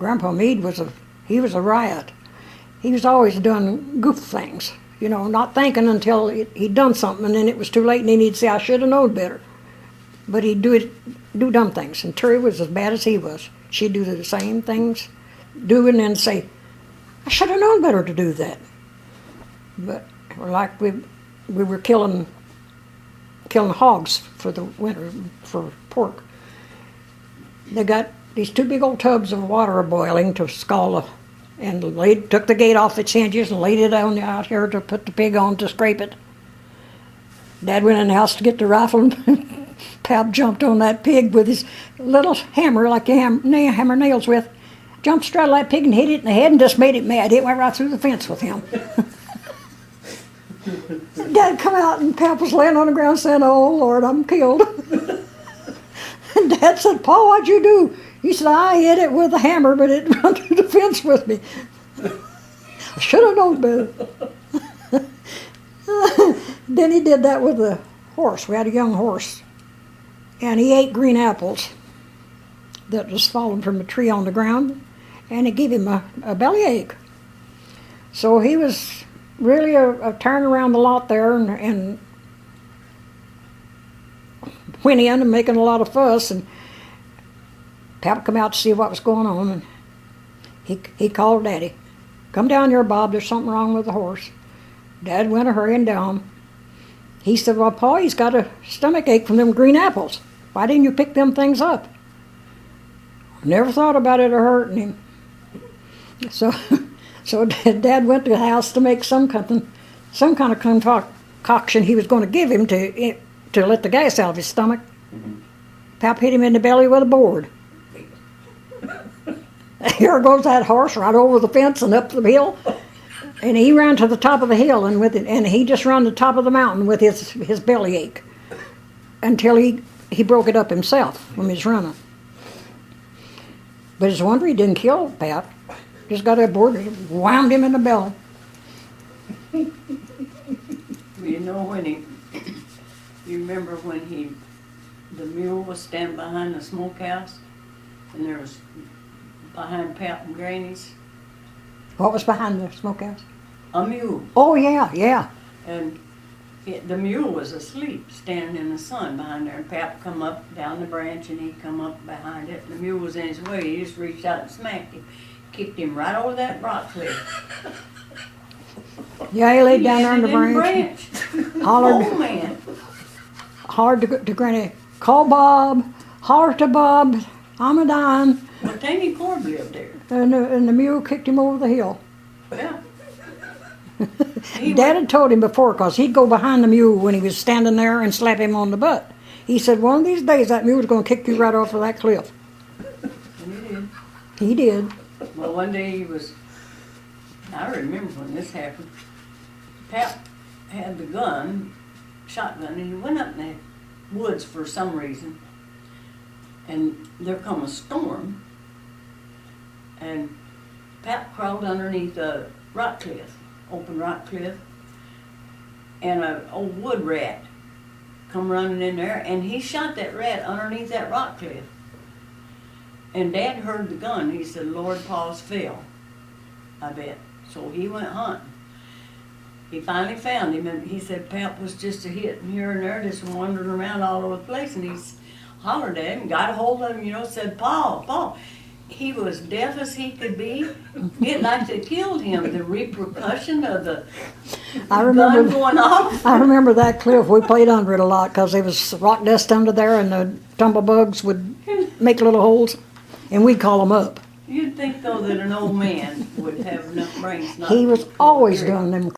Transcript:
Grandpa Meade was a riot. He was always doing goof things, not thinking until he'd done something, and then it was too late, and then he'd say, I should have known better. But he'd do dumb things, and Terry was as bad as he was. She'd do the same things, and then say, I should have known better to do that. But like we were killing hogs for the winter for pork. They got these 2 big old tubs of water boiling to scald and took the gate off its hinges and laid it out here to put the pig on to scrape it. Dad went in the house to get the rifle, and Pap jumped on that pig with his little hammer, like you hammer nails with. Jumped straight that pig and hit it in the head and just made it mad. It went right through the fence with him. Dad come out and Pap was laying on the ground saying, oh, Lord, I'm killed. And Dad said, Paul, what'd you do? He said, I hit it with a hammer, but it ran through the fence with me. I should have known better. Then he did that with a horse. We had a young horse. And he ate green apples that was falling from a tree on the ground, and it gave him a bellyache. So he was really a turn around the lot there and whinnying and making a lot of fuss, and Pap come out to see what was going on, and he called Daddy. Come down here, Bob, there's something wrong with the horse. Dad went hurrying down. He said, well, Pa, he's got a stomach ache from them green apples. Why didn't you pick them things up? Never thought about it or hurting him. So Dad went to the house to make some kind of concoction he was going to give him to let the gas out of his stomach. Mm-hmm. Pap hit him in the belly with a board. Here goes that horse right over the fence and up the hill. And he ran to the top of the hill and he just ran to the top of the mountain with his bellyache until he broke it up himself from his running. But it's a wonder he didn't kill Pap. Just got that board and wound him in the belly. You know you remember when the mule was standing behind the smokehouse, and there was behind Pap and Granny's. What was behind the smokehouse? A mule. Oh yeah. And the mule was asleep, standing in the sun behind there, and Pap come up down the branch, and he come up behind it, and the mule was in his way. He just reached out and smacked him, kicked him right over that rock cliff. Yeah, he laid down there on the branch. Hollered. Oh man! Hollered to Granny, call Bob, holler to Bob, I'm a dying. Well, Tangy Corb lived there. And the mule kicked him over the hill. Yeah. Dad had told him before, because he'd go behind the mule when he was standing there and slap him on the butt. He said, one of these days that mule's going to kick you right off of that cliff. And he did. He did. Well, one day I remember when this happened. Pap had the shotgun, and he went up in the woods for some reason. And there come a storm, and Pap crawled underneath a rock cliff, open rock cliff, and an old wood rat come running in there, and he shot that rat underneath that rock cliff. And Dad heard the gun. He said, Lord, Pa's fell, I bet. So he went hunting. He finally found him, and he said Pap was just a hitting here and there, just wandering around all over the place, and he hollered at him, got a hold of him, said, Pa. He was deaf as he could be. It like they killed him. The repercussion of the gun going off. I remember that cliff. We played under it a lot because there was rock dust under there, and the tumblebugs would make little holes, and we'd call them up. You'd think, though, that an old man would have enough brains not He was always doing them